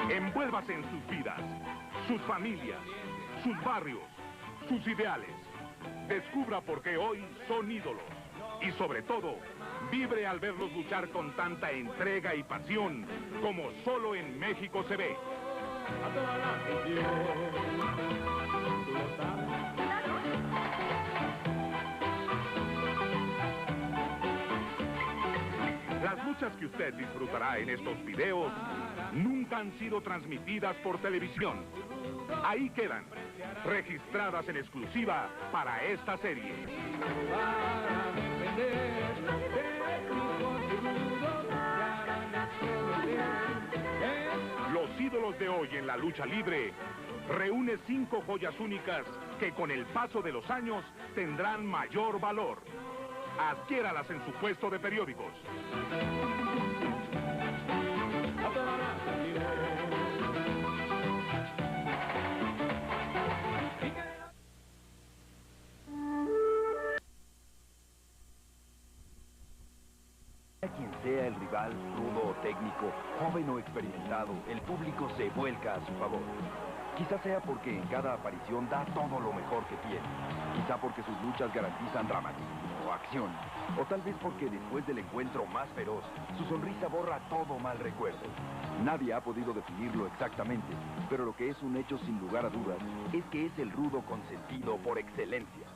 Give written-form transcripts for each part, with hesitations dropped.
Envuélvase en sus vidas, sus familias, sus barrios, sus ideales. Descubra por qué hoy son ídolos. Y sobre todo, vibre al verlos luchar con tanta entrega y pasión como solo en México se ve. A toda la afición, tú lo sabes. Las luchas que usted disfrutará en estos videos nunca han sido transmitidas por televisión. Ahí quedan, registradas en exclusiva para esta serie. Para defender de cruz contigo, Los ídolos de hoy en la lucha libre reúne 5 joyas únicas que con el paso de los años tendrán mayor valor. Adquiéralas en su puesto de periódicos. a toda la afición. Quien sea el rival, rudo o técnico, joven o experimentado, el público se vuelca a su favor. Quizá sea porque en cada aparición da todo lo mejor que tiene. Quizá porque sus luchas garantizan dramatismo, acción. O tal vez porque después del encuentro más feroz, su sonrisa borra todo mal recuerdo. Nadie ha podido definirlo exactamente, pero lo que es un hecho sin lugar a dudas es que es el rudo consentido por excelencia.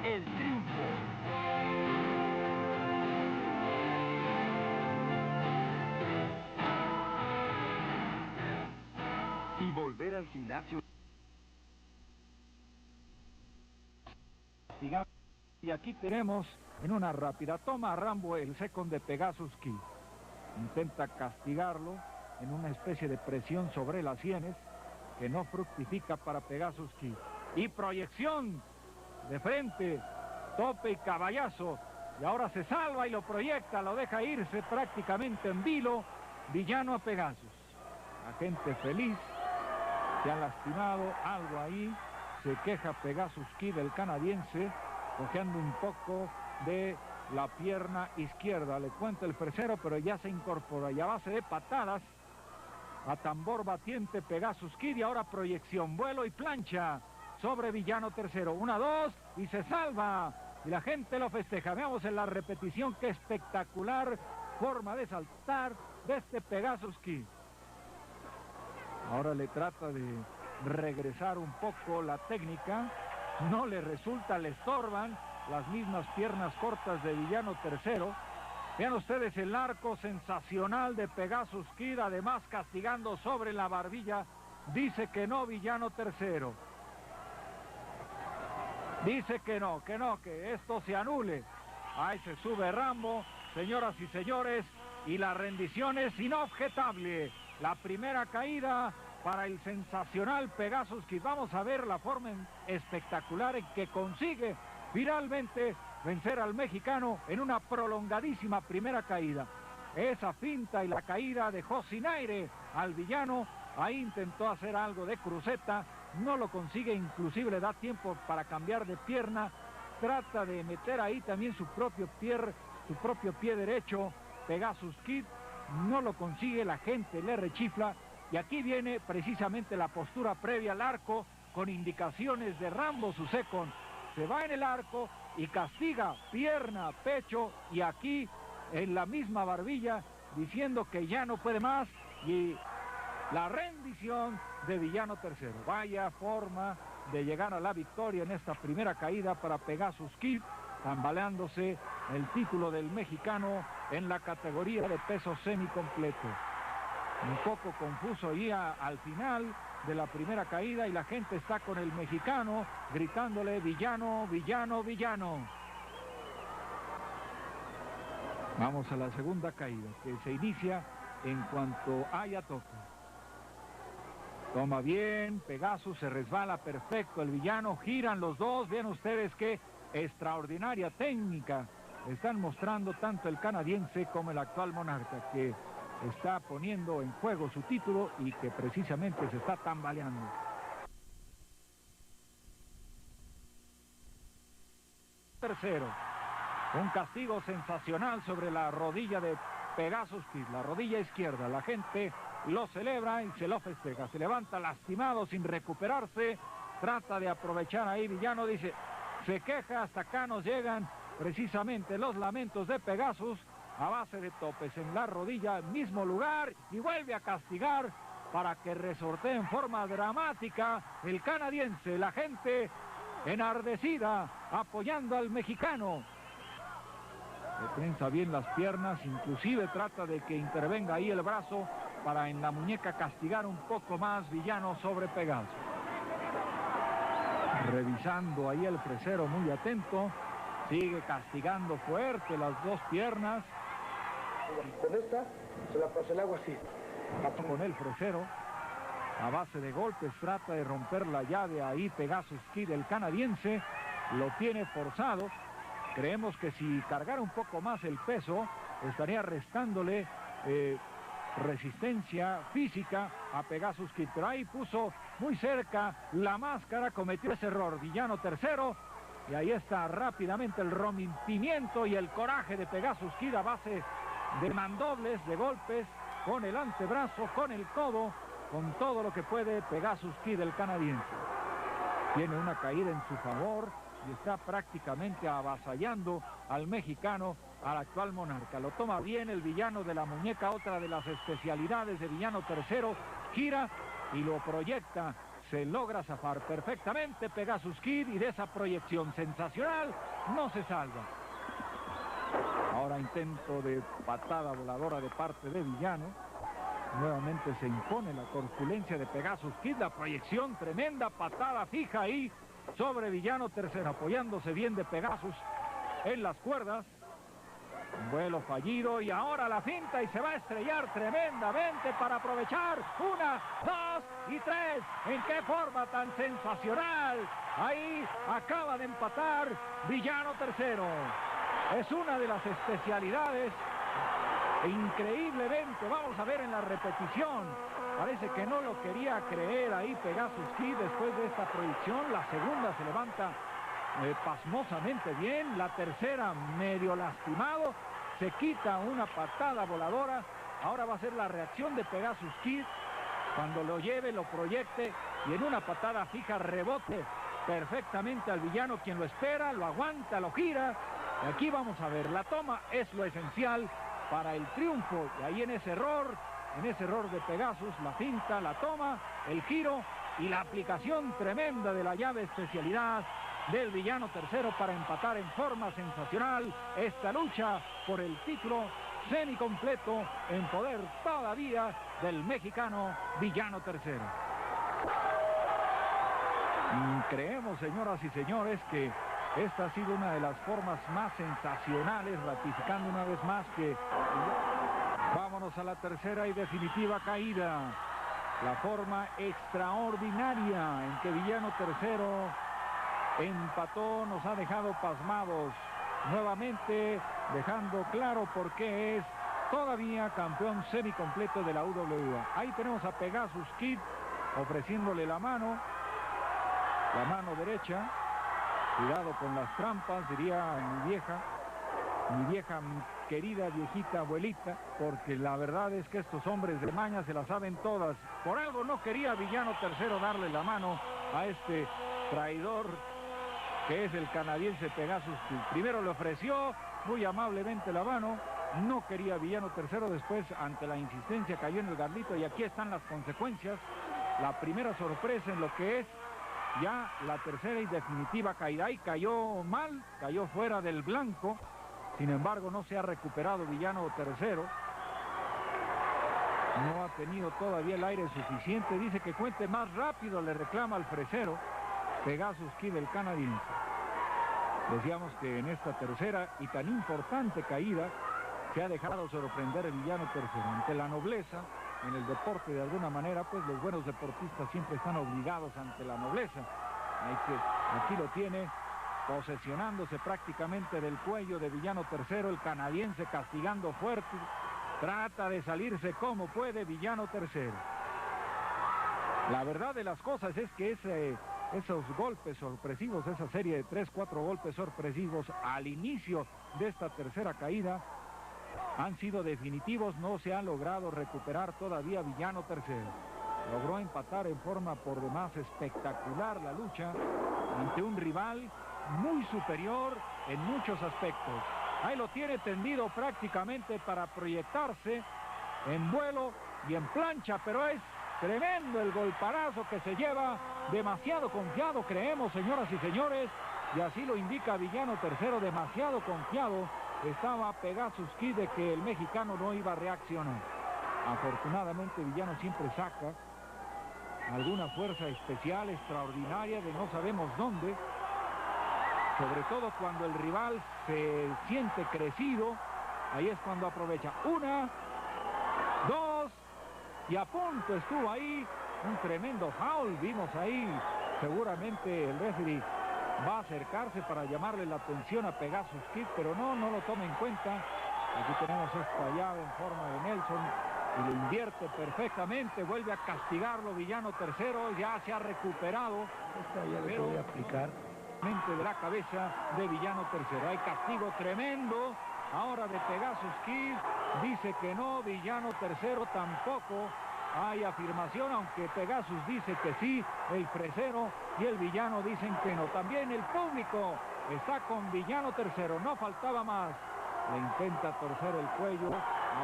El triunfo. Y volver al gimnasio. Y aquí tenemos en una rápida toma a Rambo, el second de Pegasus Kid. Intenta castigarlo en una especie de presión sobre las sienes que no fructifica para Pegasus Kid. Y proyección de frente, tope y caballazo. Y ahora se salva y lo proyecta, lo deja irse prácticamente en vilo, villano a Pegasus. La gente feliz, se ha lastimado algo ahí, se queja Pegasus Kid, el canadiense, cojeando un poco de la pierna izquierda. Le cuenta el fresero, pero ya se incorpora y a base de patadas a tambor batiente Pegasus Kid. Y ahora proyección, vuelo y plancha sobre villano tercero. 1, 2 y se salva. Y la gente lo festeja. Veamos en la repetición qué espectacular forma de saltar de este Pegasus Kid. Ahora le trata de regresar un poco la técnica. No le resulta, le estorban las mismas piernas cortas de villano tercero. Vean ustedes el arco sensacional de Pegasus Kid, además castigando sobre la barbilla. Dice que no, villano tercero. Dice que no, que esto se anule. Ahí se sube Rambo, señoras y señores, y la rendición es inobjetable. La primera caída para el sensacional Pegasus Kid. Vamos a ver la forma espectacular en que consigue finalmente vencer al mexicano en una prolongadísima primera caída. Esa finta y la caída dejó sin aire al villano. Ahí intentó hacer algo de cruceta, no lo consigue, inclusive le da tiempo para cambiar de pierna. Trata de meter ahí también su propio pie derecho. Pegasus Kid no lo consigue, la gente le rechifla. Y aquí viene precisamente la postura previa al arco, con indicaciones de Rambo Second. Se va en el arco y castiga pierna, pecho, y aquí en la misma barbilla, diciendo que ya no puede más, y la rendición de Villano III. Vaya forma de llegar a la victoria en esta primera caída para Pegasus Kid, tambaleándose el título del mexicano en la categoría de peso semicompleto. Un poco confuso ahí al final de la primera caída, y la gente está con el mexicano gritándole villano, villano, villano. Vamos a la segunda caída, que se inicia en cuanto haya toque. Toma bien, Pegasus, se resbala perfecto el villano, giran los dos. Vean ustedes qué extraordinaria técnica están mostrando tanto el canadiense como el actual monarca, que está poniendo en juego su título y que precisamente se está tambaleando. Tercero, un castigo sensacional sobre la rodilla de Pegasus Kid, la rodilla izquierda. La gente lo celebra y se lo festeja. Se levanta lastimado sin recuperarse, trata de aprovechar ahí villano, dice, se queja, hasta acá nos llegan precisamente los lamentos de Pegasus, a base de topes en la rodilla, mismo lugar, y vuelve a castigar para que resortee en forma dramática el canadiense. La gente enardecida apoyando al mexicano. Le prensa bien las piernas, inclusive trata de que intervenga ahí el brazo para en la muñeca castigar un poco más villano sobre Pegasus. Revisando ahí el fresero muy atento, sigue castigando fuerte las dos piernas. Con esta se la hago así. Con el fresero, a base de golpes, trata de romper la llave ahí Pegasus Kid, el canadiense, lo tiene forzado. Creemos que si cargara un poco más el peso, estaría restándole resistencia física a Pegasus Kid, pero ahí puso muy cerca la máscara, cometió ese error Villano III, y ahí está rápidamente el rompimiento y el coraje de Pegasus Kid a base de mandobles, de golpes, con el antebrazo, con el codo, con todo lo que puede Pegasus Kid, el canadiense. Tiene una caída en su favor y está prácticamente avasallando al mexicano, al actual monarca. Lo toma bien el villano de la muñeca, otra de las especialidades de Villano III, gira y lo proyecta. Se logra zafar perfectamente Pegasus Kid, y de esa proyección sensacional no se salva. Ahora intento de patada voladora de parte de villano. Nuevamente se impone la corpulencia de Pegasus Kid, la proyección tremenda, patada fija ahí sobre Villano III, apoyándose bien de Pegasus en las cuerdas. Un vuelo fallido, y ahora la finta, y se va a estrellar tremendamente para aprovechar. 1, 2 y 3. ¿En qué forma tan sensacional? Ahí acaba de empatar Villano III. Es una de las especialidades, increíblemente. Vamos a ver en la repetición. Parece que no lo quería creer ahí Pegasus Kid después de esta proyección. La segunda se levanta pasmosamente bien, la tercera medio lastimado, se quita una patada voladora. Ahora va a ser la reacción de Pegasus Kid cuando lo lleve, lo proyecte, y en una patada fija rebote perfectamente al villano, quien lo espera, lo aguanta, lo gira. Y aquí vamos a ver, la toma es lo esencial para el triunfo, y ahí en ese error de Pegasus, la finta, la toma, el giro y la aplicación tremenda de la llave especialidad del Villano III para empatar en forma sensacional esta lucha por el título semicompleto, en poder todavía del mexicano Villano III. Creemos, señoras y señores, que esta ha sido una de las formas más sensacionales, ratificando una vez más que... Vámonos a la tercera y definitiva caída. La forma extraordinaria en que Villano III empató nos ha dejado pasmados. nuevamente dejando claro por qué es todavía campeón semicompleto de la UWA. Ahí tenemos a Pegasus Kid ofreciéndole la mano derecha. Cuidado con las trampas, diría mi vieja, mi querida viejita abuelita, porque la verdad es que estos hombres de maña se la saben todas. Por algo no quería Villano III darle la mano a este traidor que es el canadiense Pegasus Kid. Primero le ofreció muy amablemente la mano, no quería Villano III, después ante la insistencia cayó en el garlito y aquí están las consecuencias. La primera sorpresa en lo que es ya la tercera y definitiva caída. Ahí cayó mal, cayó fuera del blanco, sin embargo no se ha recuperado Villano III. No ha tenido todavía el aire suficiente, dice que cuente más rápido, le reclama al fresero Pegasus Kid, el canadiense. Decíamos que en esta tercera y tan importante caída se ha dejado sorprender el Villano III. Ante la nobleza, en el deporte de alguna manera, pues los buenos deportistas siempre están obligados ante la nobleza. Aquí lo tiene, posesionándose prácticamente del cuello de Villano III, el canadiense castigando fuerte. Trata de salirse como puede Villano III. La verdad de las cosas es que esos golpes sorpresivos, esa serie de 3-4 golpes sorpresivos al inicio de esta tercera caída, han sido definitivos. No se ha logrado recuperar todavía Villano III. Logró empatar en forma por demás espectacular la lucha ante un rival muy superior en muchos aspectos. Ahí lo tiene tendido prácticamente para proyectarse en vuelo y en plancha, pero es tremendo el golparazo que se lleva, demasiado confiado, creemos, señoras y señores, y así lo indica Villano III, demasiado confiado estaba Pegasus Kid de que el mexicano no iba a reaccionar. Afortunadamente Villano siempre saca alguna fuerza especial, extraordinaria, de no sabemos dónde, sobre todo cuando el rival se siente crecido. Ahí es cuando aprovecha. 1, 2, y a punto estuvo ahí un tremendo foul. Vimos ahí, seguramente el referee va a acercarse para llamarle la atención a Pegasus Kid, pero no lo toma en cuenta. Aquí tenemos esta llave en forma de Nelson y lo invierte perfectamente, vuelve a castigarlo Villano III, ya se ha recuperado. Esta ya le voy a aplicar. De la cabeza de Villano III. Hay castigo tremendo ahora de Pegasus Kid. Dice que no, Villano III tampoco. Hay afirmación, aunque Pegasus dice que sí, el fresero y el villano dicen que no. También el público está con Villano III, no faltaba más. Le intenta torcer el cuello,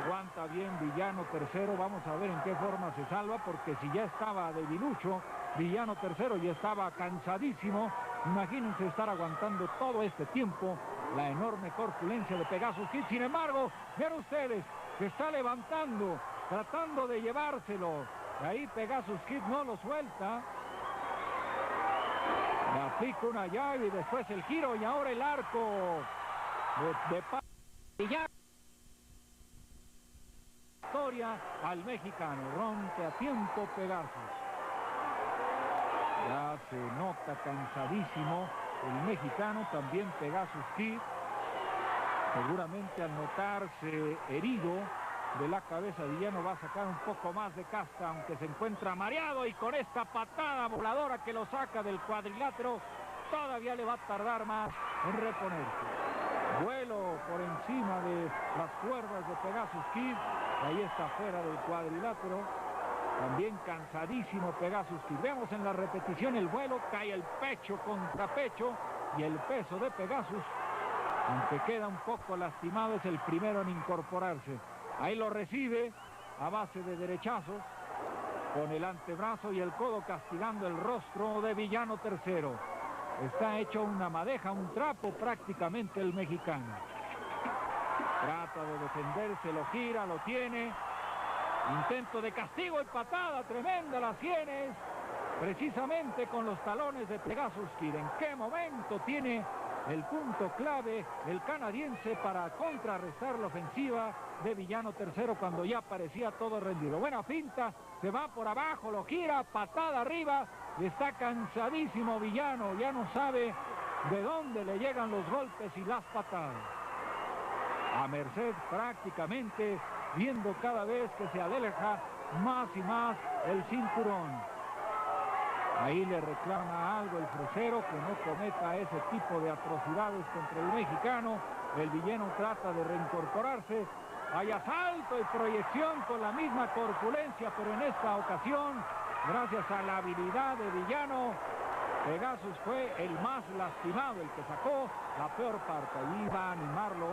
aguanta bien Villano III. Vamos a ver en qué forma se salva, porque si ya estaba debilucho Villano III, ya estaba cansadísimo. Imagínense estar aguantando todo este tiempo la enorme corpulencia de Pegasus Kid. Sin embargo, vean ustedes, se está levantando, tratando de llevárselo. Ahí Pegasus Kid no lo suelta. Le aplica una llave y después el giro y ahora el arco de Villano. Historia al mexicano, rompe a tiempo Pegasus. Ya se nota cansadísimo el mexicano, también Pegasus Kid. Seguramente al notarse herido de la cabeza, Villano va a sacar un poco más de casta, aunque se encuentra mareado, y con esta patada voladora que lo saca del cuadrilátero, todavía le va a tardar más en reponerse. Vuelo por encima de las cuerdas de Pegasus Kid, ahí está fuera del cuadrilátero. También cansadísimo Pegasus Kid. Vemos en la repetición el vuelo, cae el pecho contra pecho y el peso de Pegasus, aunque queda un poco lastimado, es el primero en incorporarse. Ahí lo recibe a base de derechazos con el antebrazo y el codo, castigando el rostro de Villano III. Está hecho una madeja, un trapo prácticamente el mexicano. Trata de defenderse, lo gira, lo tiene. Intento de castigo y patada tremenda, las sienes, precisamente con los talones de Pegasus Kid. ¿En qué momento tiene el punto clave el canadiense para contrarrestar la ofensiva de Villano III cuando ya parecía todo rendido? Buena finta, se va por abajo, lo gira, patada arriba, y está cansadísimo Villano, ya no sabe de dónde le llegan los golpes y las patadas. A merced prácticamente, viendo cada vez que se aleja más y más el cinturón. Ahí le reclama algo el fresero, que no cometa ese tipo de atrocidades contra el mexicano. El villano trata de reincorporarse. Hay asalto y proyección con la misma corpulencia, pero en esta ocasión, gracias a la habilidad de Villano, Pegasus fue el más lastimado, el que sacó la peor parte. Allí va a animarlo.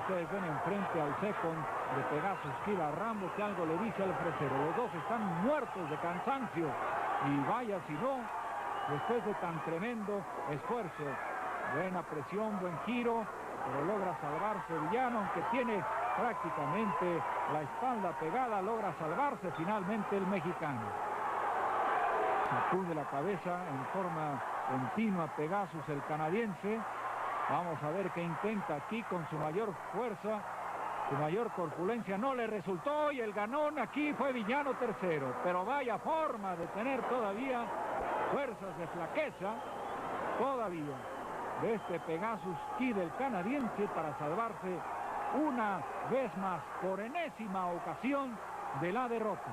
Ustedes ven enfrente al second de Pegasus Kid, a Rambo, que algo le dice al fresero. Los dos están muertos de cansancio. Y vaya si no, después de tan tremendo esfuerzo. Buena presión, buen giro, pero logra salvarse Villano, aunque tiene prácticamente la espalda pegada, logra salvarse finalmente el mexicano. Sacude la cabeza en forma continua Pegasus, el canadiense. Vamos a ver qué intenta aquí con su mayor fuerza, su mayor corpulencia. No le resultó y el ganón aquí fue Villano tercero. Pero vaya forma de tener todavía fuerzas de flaqueza, todavía, de este Pegasus Kid, el canadiense, para salvarse una vez más, por enésima ocasión, de la derrota.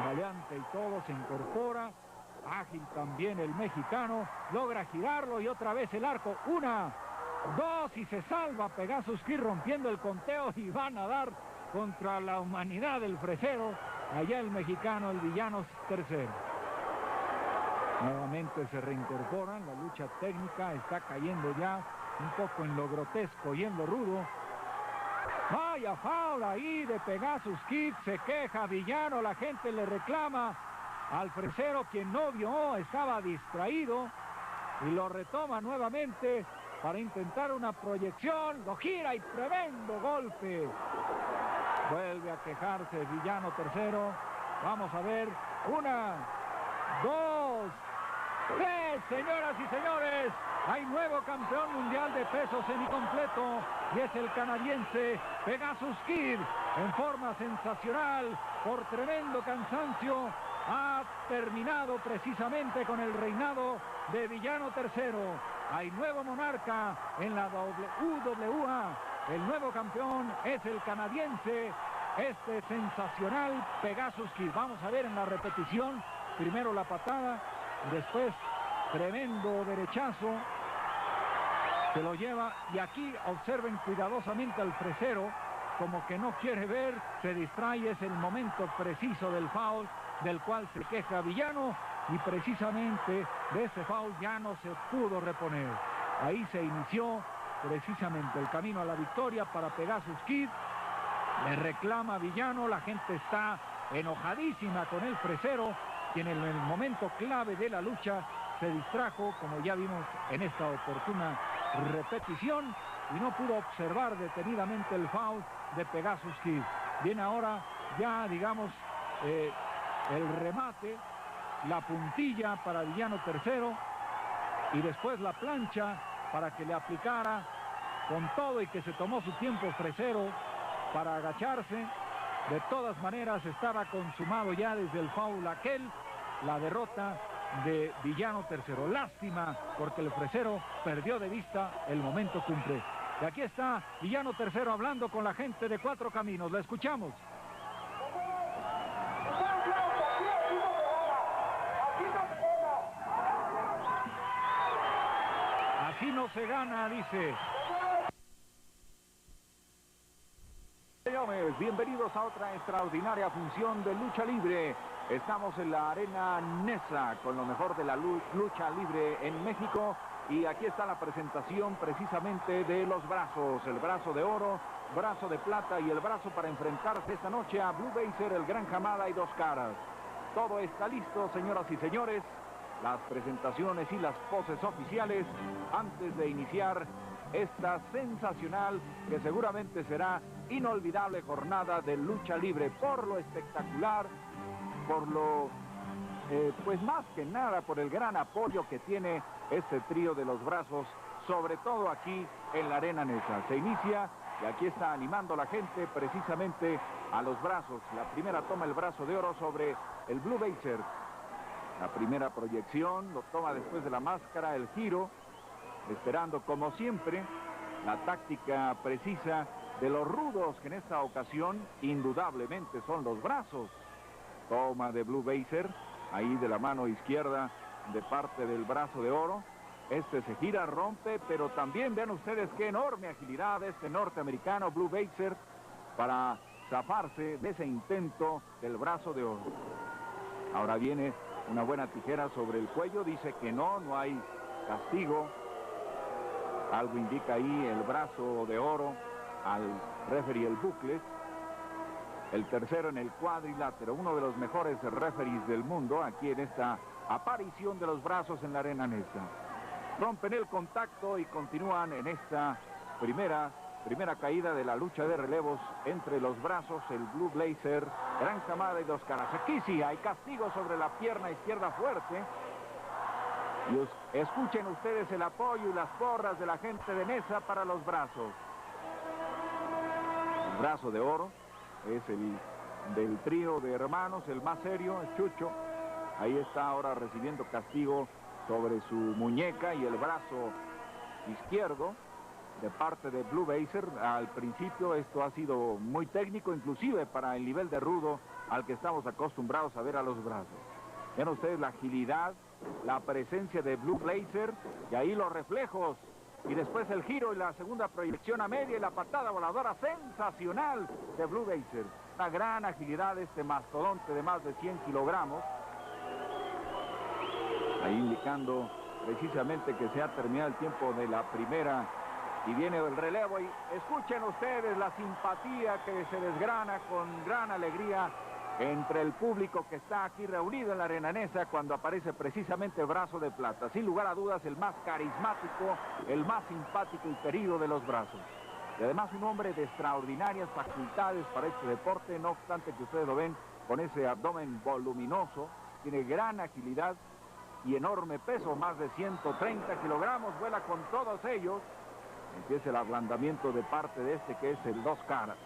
Valiente y todo, se incorpora. Ágil también el mexicano, logra girarlo y otra vez el arco. 1, 2 y se salva Pegasus Kid rompiendo el conteo y van a dar contra la humanidad del fresero. Allá el mexicano, el Villano tercero. Nuevamente se reincorporan, la lucha técnica está cayendo ya un poco en lo grotesco y en lo rudo. Vaya foul ahí de Pegasus Kid, se queja Villano, la gente le reclama al fresero, quien no vio, estaba distraído, y lo retoma nuevamente para intentar una proyección, lo gira y tremendo golpe. Vuelve a quejarse Villano tercero. Vamos a ver, 1, 2, 3, señoras y señores. Hay nuevo campeón mundial de peso semicompleto y es el canadiense Pegasus Kid, en forma sensacional, por tremendo cansancio. Ha terminado precisamente con el reinado de Villano tercero. Hay nuevo monarca en la WWA. El nuevo campeón es el canadiense, este sensacional Pegasus Kid. Vamos a ver en la repetición, primero la patada, después tremendo derechazo, se lo lleva, y aquí observen cuidadosamente al fresero, como que no quiere ver, se distrae, es el momento preciso del foul, del cual se queja Villano, y precisamente de ese foul ya no se pudo reponer. Ahí se inició precisamente el camino a la victoria para Pegasus Kid. Le reclama Villano, la gente está enojadísima con el fresero, quien en el momento clave de la lucha se distrajo, como ya vimos en esta oportuna repetición, y no pudo observar detenidamente el foul de Pegasus Kid. Viene ahora ya, digamos, el remate, la puntilla para Villano tercero, y después la plancha para que le aplicara con todo, y que se tomó su tiempo fresero para agacharse. De todas maneras estaba consumado ya desde el foul aquel, la derrota de Villano tercero. Lástima, porque el fresero perdió de vista el momento cumbre. Y aquí está Villano tercero hablando con la gente de Cuatro Caminos. La escuchamos. Así no se gana, dice. Señores, bienvenidos a otra extraordinaria función de lucha libre. Estamos en la Arena Nesa con lo mejor de la lucha libre en México, y aquí está la presentación precisamente de los brazos, el brazo de oro, brazo de plata y el brazo para enfrentarse esta noche a Blue Blazer, el Gran Hamada y Dos Caras. Todo está listo, señoras y señores, las presentaciones y las poses oficiales antes de iniciar esta sensacional, que seguramente será inolvidable jornada de lucha libre, por lo espectacular, por lo, pues más que nada por el gran apoyo que tiene este trío de los brazos, sobre todo aquí en la Arena Nesa. Se inicia y aquí está animando la gente precisamente a los brazos. La primera toma el brazo de oro sobre el Blue Blazer. La primera proyección, lo toma después de la máscara, el giro, esperando como siempre la táctica precisa de los rudos, que en esta ocasión indudablemente son los brazos. Toma de Blue Blazer, ahí de la mano izquierda de parte del brazo de oro. Este se gira, rompe, pero también vean ustedes qué enorme agilidad este norteamericano Blue Blazer para zafarse de ese intento del brazo de oro. Ahora viene una buena tijera sobre el cuello, dice que no hay castigo. Algo indica ahí el brazo de oro al referee el Bucles. El tercero en el cuadrilátero, uno de los mejores referees del mundo aquí en esta aparición de los brazos en la arena Nesa. Rompen el contacto y continúan en esta primera caída de la lucha de relevos entre los brazos, el Blue Blazer, Gran Hamada y Dos Caras. Aquí sí hay castigo sobre la pierna izquierda fuerte. Y escuchen ustedes el apoyo y las porras de la gente de Nesa para los brazos. El brazo de oro es el del trío de hermanos, el más serio, el Chucho. Ahí está ahora recibiendo castigo sobre su muñeca y el brazo izquierdo de parte de Blue Blazer. Al principio esto ha sido muy técnico, inclusive para el nivel de rudo al que estamos acostumbrados a ver a los brazos. Ven ustedes la agilidad, la presencia de Blue Blazer y ahí los reflejos. Y después el giro y la segunda proyección a media y la patada voladora sensacional de Blue Blazer. Una gran agilidad de este mastodonte de más de 100 kilogramos. Ahí indicando precisamente que se ha terminado el tiempo de la primera y viene el relevo. Y escuchen ustedes la simpatía que se desgrana con gran alegría entre el público que está aquí reunido en la arena Nesa cuando aparece precisamente el brazo de plata. Sin lugar a dudas el más carismático, el más simpático y querido de los brazos. Y además un hombre de extraordinarias facultades para este deporte, no obstante que ustedes lo ven con ese abdomen voluminoso, tiene gran agilidad y enorme peso, más de 130 kilogramos, vuela con todos ellos. Empieza el ablandamiento de parte de este que es el Dos Caras.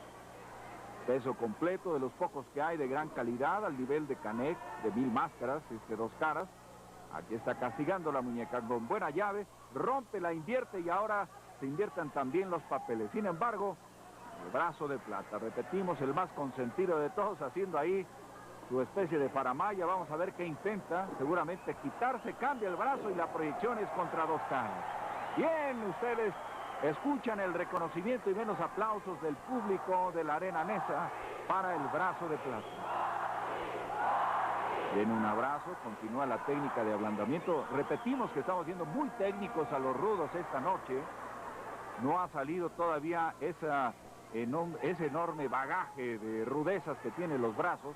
Peso completo, de los pocos que hay de gran calidad, al nivel de Canek, de 1000 máscaras, este Dos Caras. Aquí está castigando la muñeca con buena llave, rompe, la invierte y ahora se invierten también los papeles. Sin embargo, el brazo de plata, repetimos, el más consentido de todos, haciendo ahí su especie de faramaya. Vamos a ver qué intenta, seguramente quitarse, cambia el brazo y la proyección es contra Dos Caras. Bien, ustedes escuchan el reconocimiento y ven los aplausos del público de la arena Nesa para el brazo de plata. Viene un abrazo, continúa la técnica de ablandamiento. Repetimos que estamos siendo muy técnicos a los rudos esta noche. No ha salido todavía ese enorme bagaje de rudezas que tienen los brazos.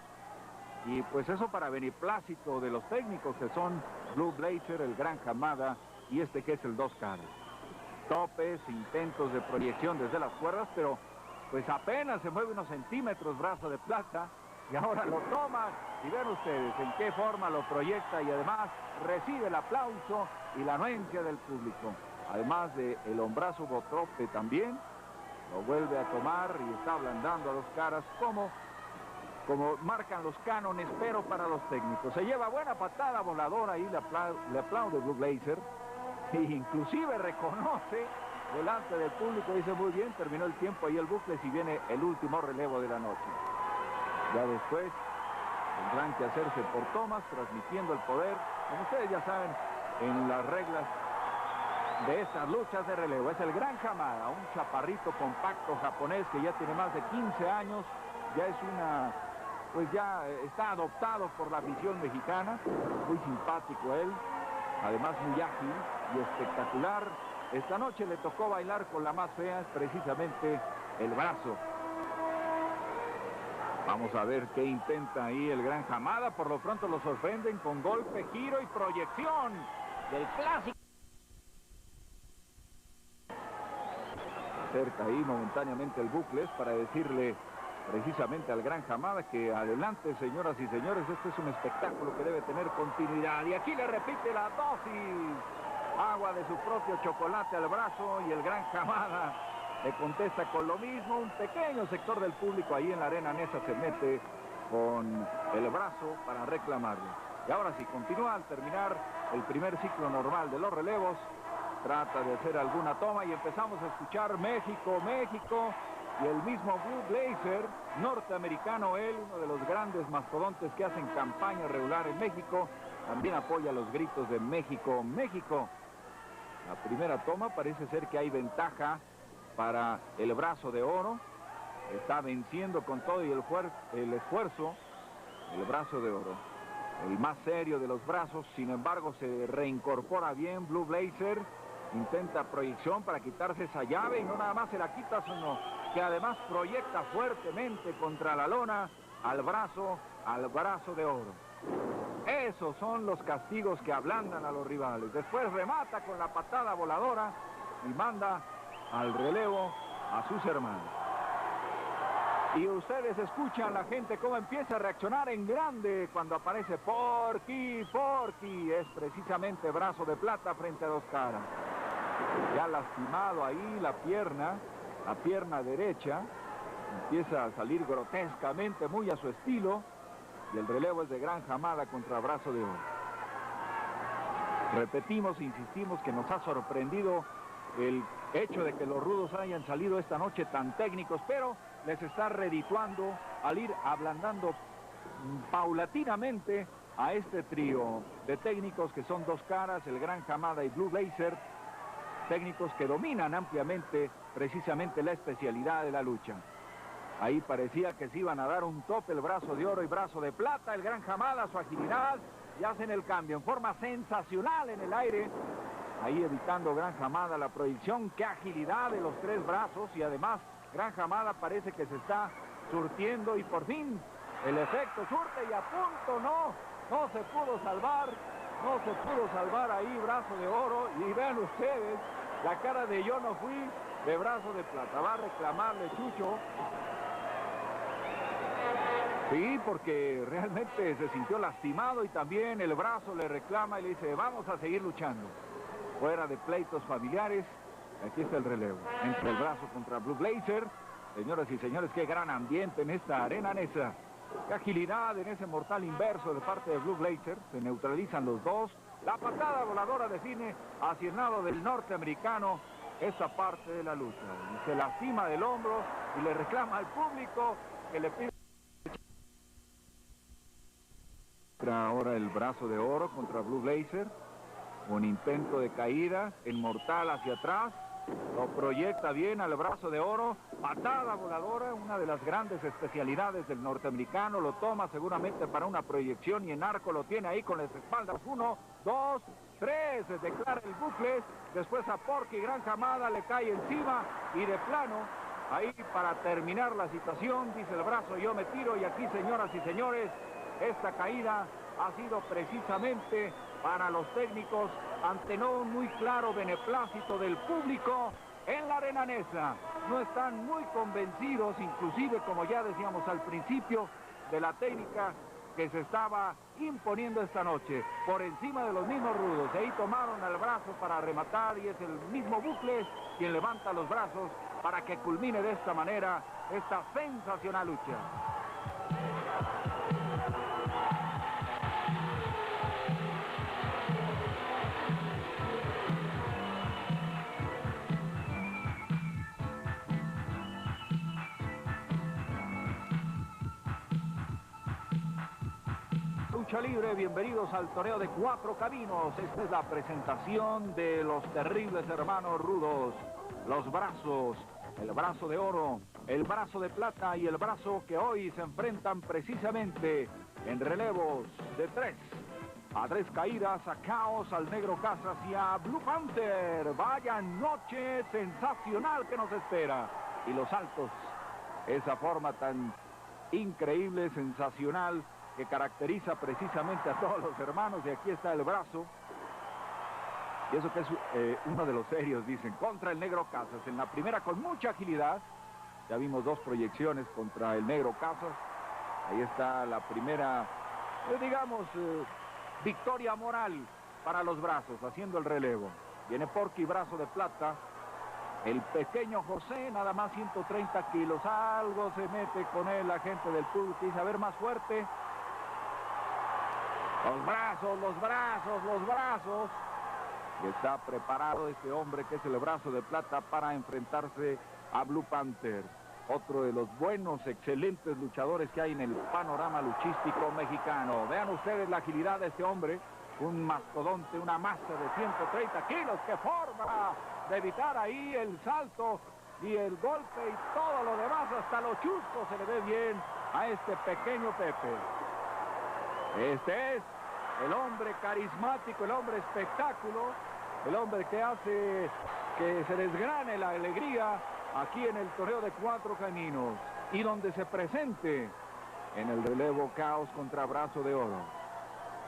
Y pues eso para beneplácito de los técnicos que son Blue Blazer, el Gran Hamada y este que es el Dos Caras. Topes, intentos de proyección desde las cuerdas, pero pues apenas se mueve unos centímetros brazo de plata y ahora lo toma y ven ustedes en qué forma lo proyecta y además recibe el aplauso y la anuencia del público. Además de el hombrazo botrope también, lo vuelve a tomar y está ablandando a Dos Caras como marcan los cánones, pero para los técnicos. Se lleva buena patada voladora y le aplaude Blue Blazer. E inclusive reconoce delante del público, dice muy bien, terminó el tiempo ahí el bucle y viene el último relevo de la noche. Ya después tendrán que hacerse por tomas, transmitiendo el poder, como ustedes ya saben, en las reglas de estas luchas de relevo. Es el Gran Hamada, un chaparrito compacto japonés que ya tiene más de 15 años, ya es pues ya está adoptado por la afición mexicana, muy simpático él, además muy ágil y espectacular. Esta noche le tocó bailar con la más fea, precisamente el brazo. Vamos a ver qué intenta ahí el Gran Hamada. Por lo pronto lo sorprenden con golpe, giro y proyección del clásico. Acerca ahí momentáneamente el Bucles para decirle precisamente al Gran Hamada que adelante, señoras y señores, este es un espectáculo que debe tener continuidad. Y aquí le repite la dosis, agua de su propio chocolate al brazo, y el Gran Hamada le contesta con lo mismo. Un pequeño sector del público ahí en la arena Nesa se mete con el brazo para reclamarle. Y ahora sí, continúa al terminar el primer ciclo normal de los relevos. Trata de hacer alguna toma y empezamos a escuchar México, México. Y el mismo Blue Blazer, norteamericano él, uno de los grandes mastodontes que hacen campaña regular en México, también apoya los gritos de México, México. La primera toma parece ser que hay ventaja para el brazo de oro. Está venciendo con todo y el esfuerzo el brazo de oro. El más serio de los brazos, sin embargo, se reincorpora bien Blue Blazer. Intenta proyección para quitarse esa llave y no nada más se la quita, sino que además proyecta fuertemente contra la lona al brazo de oro. Esos son los castigos que ablandan a los rivales. Después remata con la patada voladora y manda al relevo a sus hermanos. Y ustedes escuchan la gente cómo empieza a reaccionar en grande cuando aparece Porky, Porky. Es precisamente brazo de plata frente a Dos Caras. Ya lastimado ahí la pierna derecha, empieza a salir grotescamente, muy a su estilo, y el relevo es de Gran Hamada contra brazo de oro. Repetimos, insistimos que nos ha sorprendido el hecho de que los rudos hayan salido esta noche tan técnicos, pero les está redituando al ir ablandando paulatinamente a este trío de técnicos que son Dos Caras, el Gran Hamada y Blue Blazer, técnicos que dominan ampliamente precisamente la especialidad de la lucha. Ahí parecía que se iban a dar un tope el brazo de oro y brazo de plata, el Gran Hamada, su agilidad, y hacen el cambio en forma sensacional en el aire, ahí evitando Gran Hamada la proyección. Qué agilidad de los tres brazos, y además Gran Hamada parece que se está surtiendo y por fin el efecto surte y a punto no se pudo salvar ahí brazo de oro. Y vean ustedes la cara de yo no fui de brazo de plata. Va a reclamarle Chucho. Sí, porque realmente se sintió lastimado y también el brazo le reclama y le dice, vamos a seguir luchando. Fuera de pleitos familiares, aquí está el relevo. Entre el brazo contra Blue Blazer. Señoras y señores, qué gran ambiente en esta arena nesa. Qué agilidad en ese mortal inverso de parte de Blue Blazer. Se neutralizan los dos. La patada voladora define hacia el lado del norteamericano esa parte de la lucha. Y se lastima del hombro y le reclama al público que le pide. Ahora el brazo de oro contra Blue Blazer. Un intento de caída, el mortal hacia atrás. Lo proyecta bien al brazo de oro. Patada voladora, una de las grandes especialidades del norteamericano. Lo toma seguramente para una proyección y en arco lo tiene ahí con las espaldas. 1, 2, 3. Se declara el bucle. Después a Porky Gran Hamada le cae encima y de plano, ahí para terminar la situación, dice el brazo, yo me tiro. Y aquí, señoras y señores, esta caída ha sido precisamente para los técnicos ante no muy claro beneplácito del público en la arena nesa. No están muy convencidos, inclusive como ya decíamos al principio, de la técnica que se estaba imponiendo esta noche por encima de los mismos rudos. Ahí tomaron al brazo para rematar y es el mismo bucle quien levanta los brazos para que culmine de esta manera esta sensacional lucha. Lucha libre, bienvenidos al torneo de 4 caminos. Esta es la presentación de los terribles hermanos rudos. Los brazos, el brazo de oro, el brazo de plata y el brazo que hoy se enfrentan precisamente en relevos de 3. A 3 caídas, a Caos, al Negro Casas y a Blue Panther. Vaya noche sensacional que nos espera. Y los saltos, esa forma tan increíble, sensacional, que caracteriza precisamente a todos los hermanos. Y aquí está el brazo. Y eso que es uno de los serios, dicen, contra el Negro Casas. En la primera con mucha agilidad. Ya vimos 2 proyecciones contra el Negro Casas. Ahí está la primera, digamos, victoria moral para los brazos, haciendo el relevo. Viene Porky, brazo de plata. El pequeño José, nada más 130 kilos. Algo se mete con él la gente del público. Dice, a ver, más fuerte. Los brazos, los brazos, los brazos. Y está preparado este hombre que es el brazo de plata para enfrentarse a Blue Panther. Otro de los buenos, excelentes luchadores que hay en el panorama luchístico mexicano. Vean ustedes la agilidad de este hombre. Un mastodonte, una masa de 130 kilos que forma de evitar ahí el salto y el golpe y todo lo demás. Hasta los chuscos se le ve bien a este pequeño Pepe. Este es el hombre carismático, el hombre espectáculo, el hombre que hace que se desgrane la alegría aquí en el torneo de Cuatro Caminos y donde se presente en el relevo Caos contra Brazo de Oro.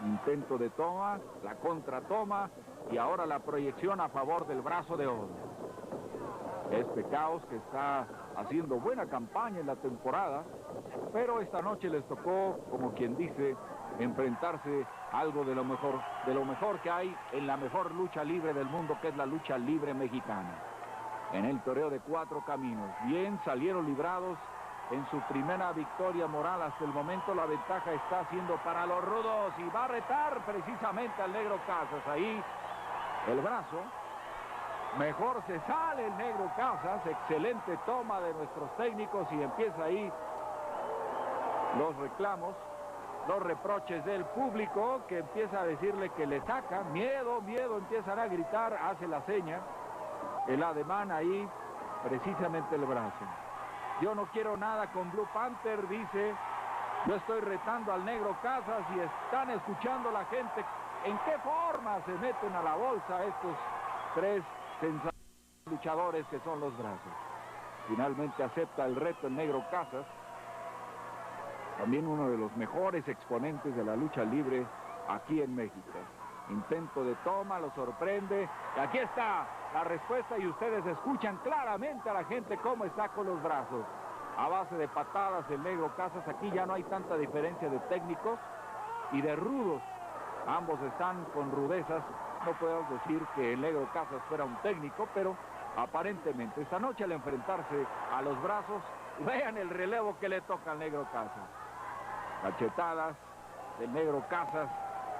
Intento de toma, la contratoma y ahora la proyección a favor del Brazo de Oro. Este Caos que está haciendo buena campaña en la temporada, pero esta noche les tocó, como quien dice, enfrentarse a algo de lo mejor que hay en la mejor lucha libre del mundo, que es la lucha libre mexicana. En el torneo de Cuatro Caminos, bien salieron librados en su primera victoria moral hasta el momento. La ventaja está siendo para los rudos y va a retar precisamente al Negro Casas. Ahí el Brazo, mejor se sale el Negro Casas, excelente toma de nuestros técnicos y empieza ahí los reclamos, los reproches del público que empieza a decirle que le saca, miedo, miedo, empiezan a gritar, hace la seña, el ademán ahí, precisamente el Brazo. Yo no quiero nada con Blue Panther, dice, yo estoy retando al Negro Casas y están escuchando la gente en qué forma se meten a la bolsa estos tres sensacionales luchadores que son los Brazos. Finalmente acepta el reto el Negro Casas, también uno de los mejores exponentes de la lucha libre aquí en México. Intento de toma, lo sorprende, y aquí está la respuesta y ustedes escuchan claramente a la gente cómo está con los brazos. A base de patadas el Negro Casas, aquí ya no hay tanta diferencia de técnicos y de rudos. Ambos están con rudezas, no podemos decir que el Negro Casas fuera un técnico, pero aparentemente esta noche al enfrentarse a los Brazos, vean el relevo que le toca al Negro Casas. Cachetadas del Negro Casas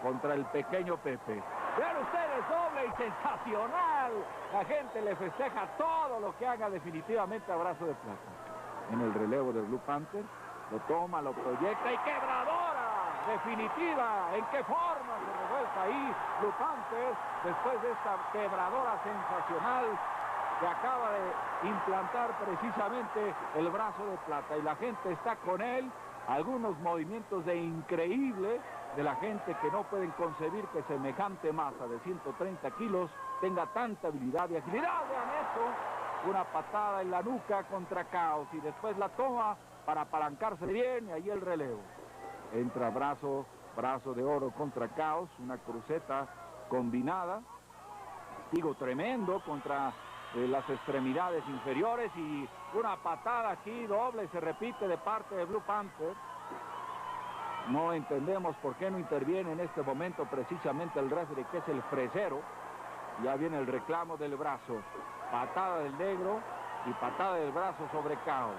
contra el pequeño Pepe. Vean ustedes, doble y sensacional. La gente le festeja todo lo que haga definitivamente a Brazo de Plata. En el relevo de Blue Panther, lo toma, lo proyecta y quebradora definitiva. ¿En qué forma se revuelta ahí Blue Panther después de esta quebradora sensacional que acaba de implantar precisamente el Brazo de Plata? Y la gente está con él. Algunos movimientos de increíble de la gente que no pueden concebir que semejante masa de 130 kilos tenga tanta habilidad y agilidad. Vean esto, una patada en la nuca contra Caos y después la toma para apalancarse bien y ahí el relevo. Entra Brazo de Oro contra Caos, una cruceta combinada, castigo tremendo contra las extremidades inferiores y una patada aquí doble se repite de parte de Blue Panther. No entendemos por qué no interviene en este momento precisamente el referee, que es el fresero. Ya viene el reclamo del Brazo. Patada del Negro y patada del Brazo sobre Caos.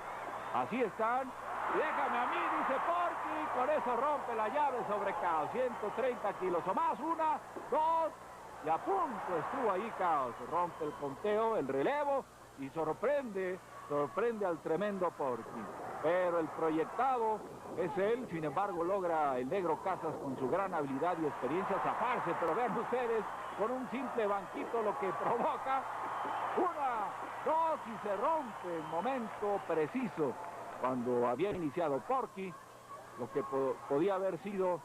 Así están. Déjame a mí, dice Porky. Con eso rompe la llave sobre Caos. 130 kilos o más. Una, dos. Y a punto estuvo ahí Caos. Rompe el conteo, el relevo y sorprende al tremendo Porky. Pero el proyectado es él, sin embargo logra el Negro Casas con su gran habilidad y experiencia zafarse, pero vean ustedes, con un simple banquito lo que provoca, una, dos y se rompe el momento preciso cuando había iniciado Porky, lo que podía haber sido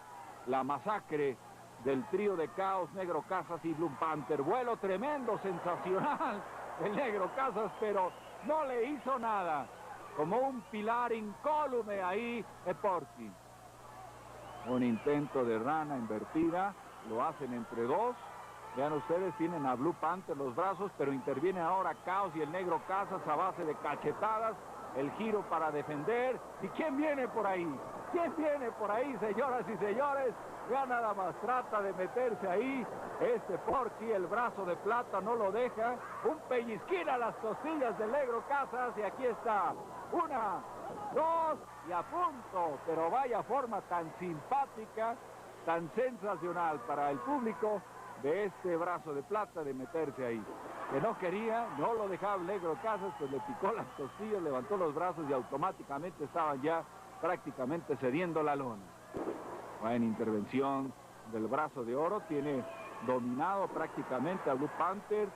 la masacre del trío de Caos, Negro Casas y Blue Panther. Vuelo tremendo, sensacional el Negro Casas, pero no le hizo nada. Como un pilar incólume ahí de Porky. Un intento de rana invertida, lo hacen entre dos. Vean ustedes, tienen a Blue Panther los brazos, pero interviene ahora Caos y el Negro Casas a base de cachetadas. El giro para defender. ¿Y quién viene por ahí? ¿Quién viene por ahí, señoras y señores? Ya nada más trata de meterse ahí. Este Porky, el Brazo de Plata, no lo deja. Un pellizquín a las costillas del Negro Casas y aquí está. Una, dos y a punto. Pero vaya forma tan simpática tan sensacional para el público de este brazo de plata de meterse ahí. Que no quería, no lo dejaba el Negro Casas, pues le picó las costillas, levantó los brazos y automáticamente estaban ya prácticamente cediendo la lona. Buena intervención del brazo de oro, tiene dominado prácticamente a Blue Panther,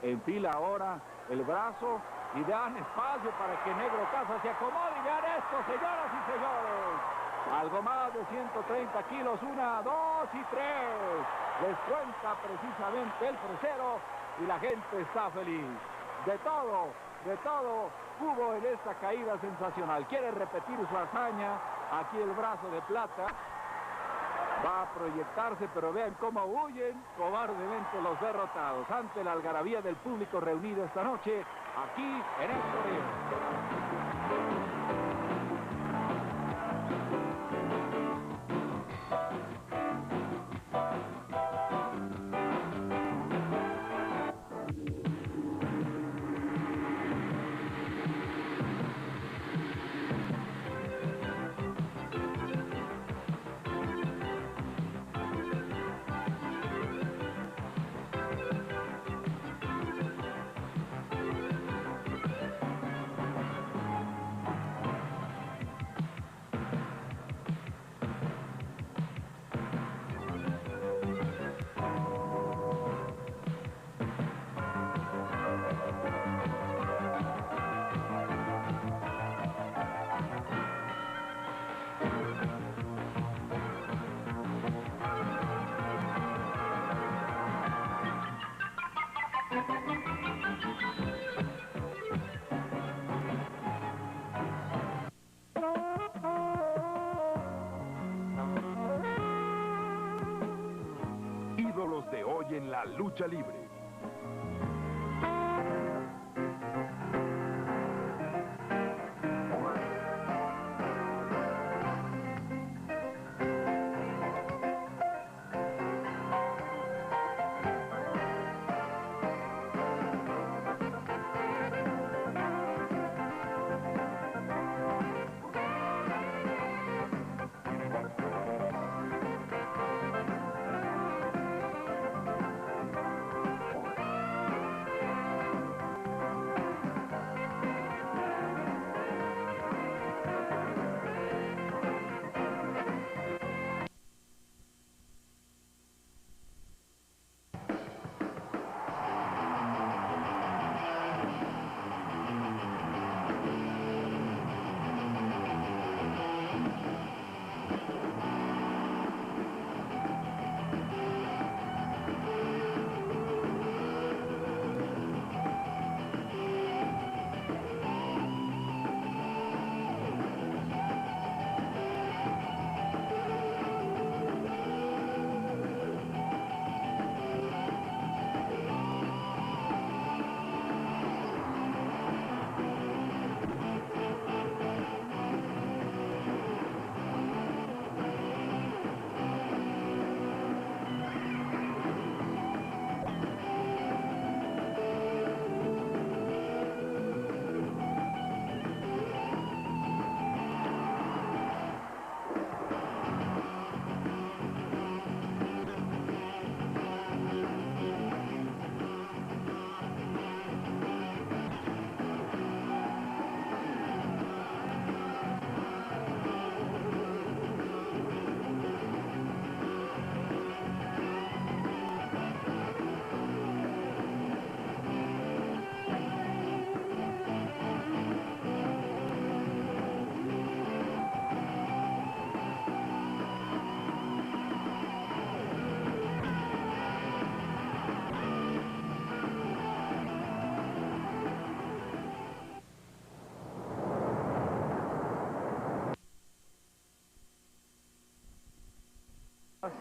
enfila ahora el brazo y dan espacio para que Negro Casas se acomode. Y vean esto, señoras y señores, algo más de 130 kilos, 1, 2 y 3, descuenta precisamente el tercero y la gente está feliz. De todo hubo en esta caída sensacional. Quiere repetir su hazaña, aquí el brazo de plata va a proyectarse, pero vean cómo huyen cobardemente los derrotados ante la algarabía del público reunido esta noche aquí en el Toreo. Ídolos de hoy en la lucha libre.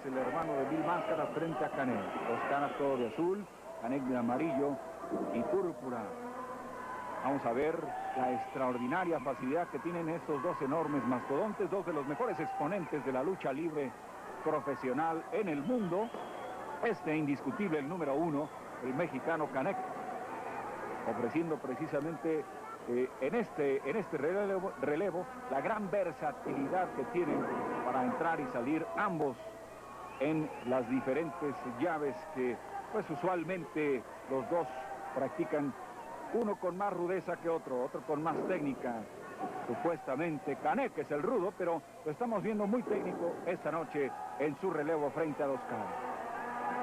El hermano de Bill Máscara frente a Canek. Dos canas todo de azul, Canek de amarillo y púrpura. Vamos a ver la extraordinaria facilidad que tienen estos dos enormes mastodontes, dos de los mejores exponentes de la lucha libre profesional en el mundo. Este indiscutible, el número 1, el mexicano Canek, ofreciendo precisamente en este relevo la gran versatilidad que tienen para entrar y salir ambos en las diferentes llaves que pues usualmente los dos practican, uno con más rudeza que otro con más técnica. Supuestamente Canek es el rudo, pero lo estamos viendo muy técnico esta noche en su relevo frente a Dos Caras.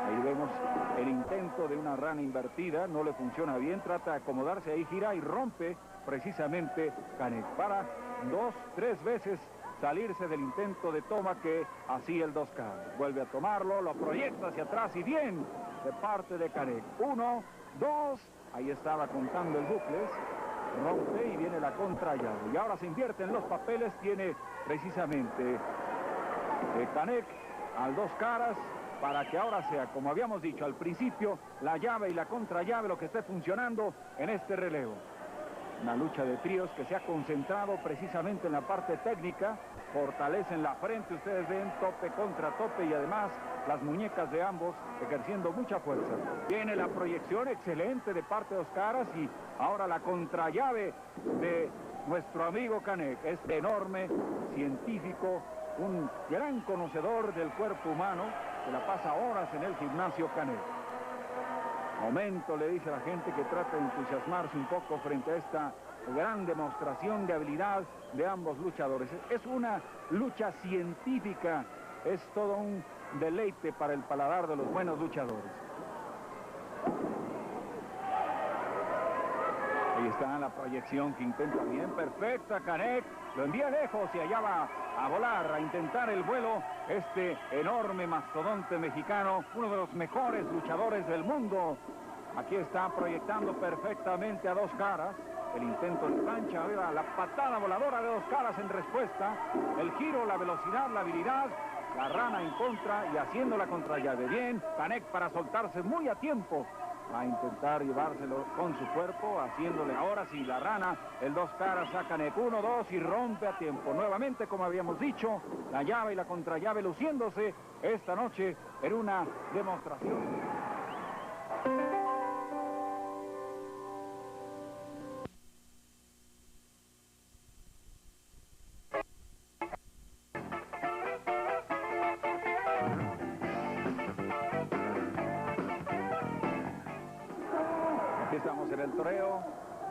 Ahí vemos el intento de una rana invertida, no le funciona bien, trata de acomodarse, ahí gira y rompe precisamente Canek para 2, 3 veces salirse del intento de toma que hacía el Dos Caras. Vuelve a tomarlo, lo proyecta hacia atrás y bien de parte de Canek. 1, 2, ahí estaba contando el bucles, rompe y viene la contrallave. Y ahora se invierten los papeles, tiene precisamente Canek al Dos Caras para que ahora sea, como habíamos dicho al principio, la llave y la contrallave lo que esté funcionando en este relevo. Una lucha de tríos que se ha concentrado precisamente en la parte técnica, fortalecen la frente, ustedes ven, tope contra tope y además las muñecas de ambos ejerciendo mucha fuerza. Viene la proyección excelente de parte de Dos Caras y ahora la contrallave de nuestro amigo Canek. Es enorme, científico, un gran conocedor del cuerpo humano que la pasa horas en el gimnasio Canek. Momento, le dice a la gente que trata de entusiasmarse un poco frente a esta gran demostración de habilidad de ambos luchadores. Es una lucha científica, es todo un deleite para el paladar de los buenos luchadores. Ahí está la proyección que intenta bien, perfecta Canek, lo envía lejos y allá va a volar, a intentar el vuelo este enorme mastodonte mexicano, uno de los mejores luchadores del mundo. Aquí está proyectando perfectamente a Dos Caras, el intento de plancha, la patada voladora de Dos Caras en respuesta, el giro, la velocidad, la habilidad, la rana en contra y haciendo la contrallave. Bien, Canek para soltarse muy a tiempo, a intentar llevárselo con su cuerpo, haciéndole ahora sí la rana, el Dos Caras saca Canek 1, 2 y rompe a tiempo. Nuevamente, como habíamos dicho, la llave y la contrallave luciéndose esta noche en una demostración. Estamos en el toreo,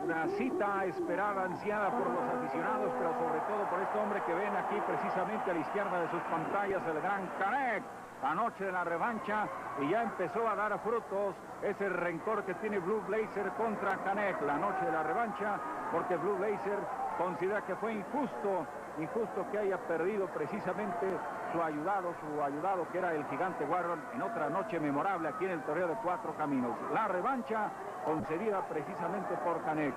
una cita esperada, ansiada por los aficionados, pero sobre todo por este hombre que ven aquí precisamente a la izquierda de sus pantallas, el gran Canek. La noche de la revancha y ya empezó a dar frutos ese rencor que tiene Blue Blazer contra Canek. La noche de la revancha, porque Blue Blazer considera que fue injusto que haya perdido precisamente su ayudado que era el Gigante Warrior en otra noche memorable aquí en el torneo de Cuatro Caminos. La revancha concedida precisamente por Canek.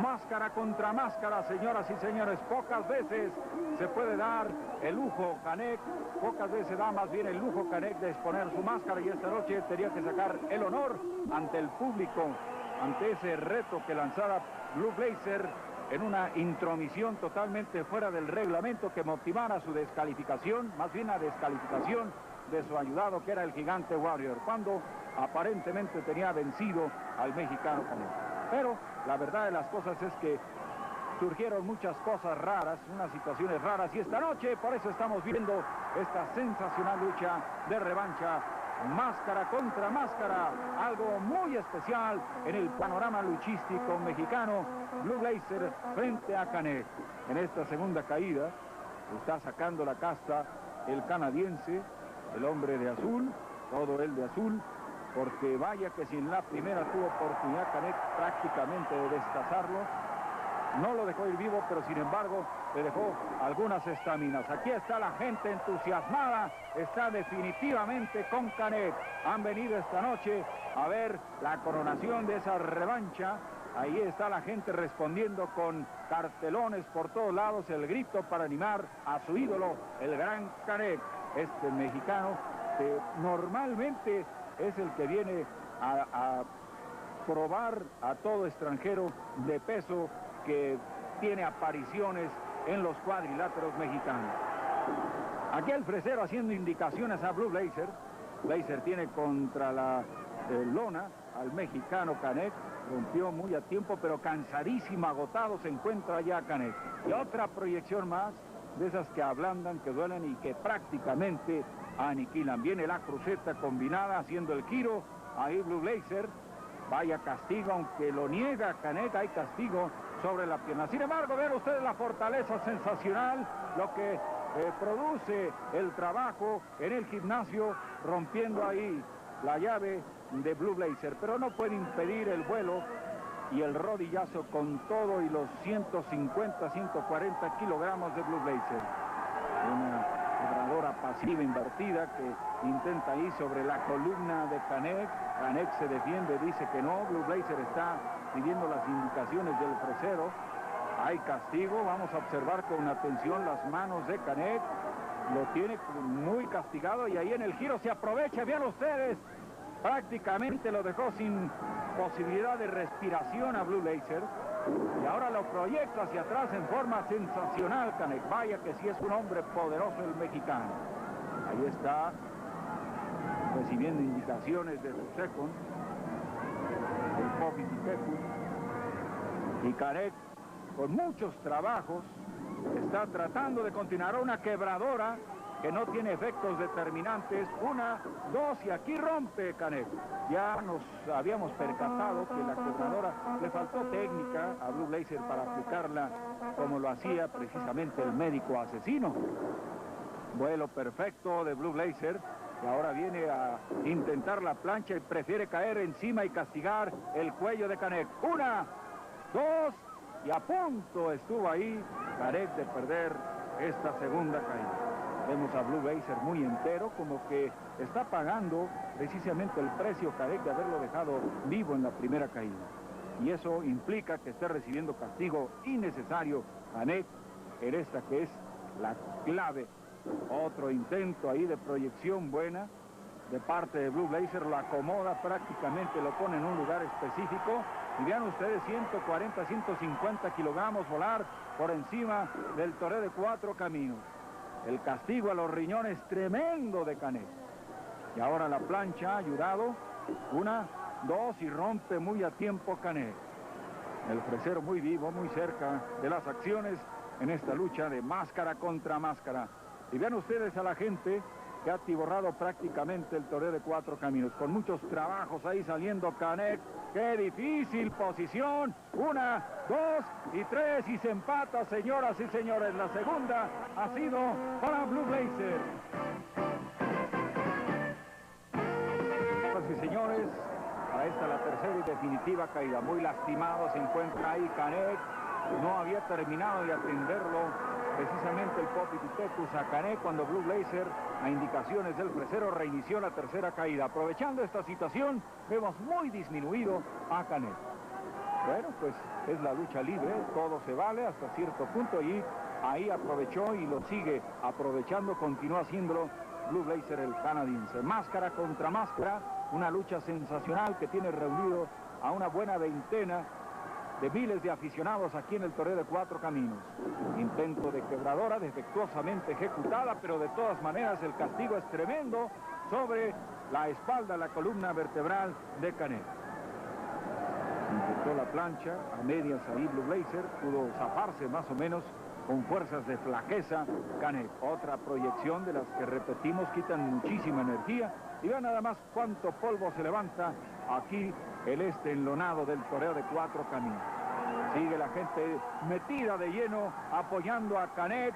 Máscara contra máscara, señoras y señores, pocas veces se puede dar el lujo Canek, pocas veces da más bien el lujo Canek de exponer su máscara y esta noche tenía que sacar el honor ante el público, ante ese reto que lanzara Blue Blazer en una intromisión totalmente fuera del reglamento que motivara su descalificación, más bien la descalificación de su ayudado que era el Gigante Warrior, cuando aparentemente tenía vencido al mexicano Canek. Pero la verdad de las cosas es que surgieron muchas cosas raras, unas situaciones raras, y esta noche por eso estamos viendo esta sensacional lucha de revancha, máscara contra máscara, algo muy especial en el panorama luchístico mexicano. Blue Blazer frente a Canek. En esta segunda caída está sacando la casta el canadiense, el hombre de azul, todo él de azul, porque vaya que si en la primera tuvo oportunidad Canek prácticamente de destazarlo, no lo dejó ir vivo, pero sin embargo le dejó algunas estaminas. Aquí está la gente entusiasmada, está definitivamente con Canek. Han venido esta noche a ver la coronación de esa revancha. Ahí está la gente respondiendo con cartelones por todos lados, el grito para animar a su ídolo, el gran Canek, este mexicano que normalmente es el que viene a probar a todo extranjero de peso que tiene apariciones en los cuadriláteros mexicanos. Aquí el fresero haciendo indicaciones a Blue Blazer. Blazer tiene contra la lona al mexicano Canek. Rompió muy a tiempo, pero cansadísimo, agotado se encuentra ya Canek. Y otra proyección más de esas que ablandan, que duelen y que prácticamente aniquilan. Viene la cruceta combinada haciendo el giro. Ahí Blue Blazer. Vaya castigo, aunque lo niega Canek, hay castigo sobre la pierna. Sin embargo, vean ustedes la fortaleza sensacional, lo que produce el trabajo en el gimnasio, rompiendo ahí la llave de Blue Blazer. Pero no puede impedir el vuelo y el rodillazo con todo y los 150, 140 kilogramos de Blue Blazer. Una quebradora pasiva invertida que intenta ir sobre la columna de Canek. Canek se defiende, dice que no. Blue Blazer está pidiendo las indicaciones del fresero. Hay castigo, vamos a observar con atención las manos de Canek. Lo tiene muy castigado y ahí en el giro se aprovecha, vean ustedes. Prácticamente lo dejó sin posibilidad de respiración a Blue Blazer. Y ahora lo proyecta hacia atrás en forma sensacional Canek. Vaya que sí es un hombre poderoso el mexicano. Ahí está recibiendo indicaciones de su second, el Poppy Titecu. Y Canek, con muchos trabajos, está tratando de continuar una quebradora que no tiene efectos determinantes. 1, 2 y aquí rompe Canek. Ya nos habíamos percatado que la quebradora le faltó técnica a Blue Blazer para aplicarla como lo hacía precisamente el médico asesino. Vuelo perfecto de Blue Blazer, y ahora viene a intentar la plancha y prefiere caer encima y castigar el cuello de Canek. 1, 2 y a punto estuvo ahí Canek de perder esta segunda caída. Vemos a Blue Blazer muy entero, como que está pagando precisamente el precio Canek de haberlo dejado vivo en la primera caída. Y eso implica que esté recibiendo castigo innecesario Canek en esta que es la clave. Otro intento ahí de proyección buena de parte de Blue Blazer, lo acomoda prácticamente, lo pone en un lugar específico. Y vean ustedes, 140, 150 kilogramos volar por encima del toreo de 4 caminos. El castigo a los riñones tremendo de Canek. Y ahora la plancha ha ayudado. 1, 2 y rompe muy a tiempo Canek. El fresero muy vivo, muy cerca de las acciones en esta lucha de máscara contra máscara. Y vean ustedes a la gente que ha atiborrado prácticamente el toreo de 4 caminos. Con muchos trabajos ahí saliendo Canek. ¡Qué difícil posición! 1, 2 y 3 y se empata, señoras y señores. La segunda ha sido para Blue Blazer. Señoras y señores, para esta la tercera y definitiva caída. Muy lastimado se encuentra ahí Canek. No había terminado de atenderlo precisamente el Poppy Titecu a Canek cuando Blue Blazer, a indicaciones del fresero, reinició la tercera caída. Aprovechando esta situación, vemos muy disminuido a Canek. Bueno, pues es la lucha libre, todo se vale hasta cierto punto y ahí aprovechó y lo sigue aprovechando, continúa haciéndolo Blue Blazer el canadiense. Máscara contra máscara, una lucha sensacional que tiene reunido a una buena veintena de miles de aficionados aquí en el toreo de 4 caminos. Intento de quebradora defectuosamente ejecutada, pero de todas maneras el castigo es tremendo sobre la espalda, la columna vertebral de Canek. Intentó la plancha a medias ahí Blue Blazer, pudo zafarse más o menos con fuerzas de flaqueza Canek. Otra proyección de las que repetimos quitan muchísima energía. Y vean nada más cuánto polvo se levanta aquí el enlonado del toreo de 4 caminos. Sigue la gente metida de lleno apoyando a Canek.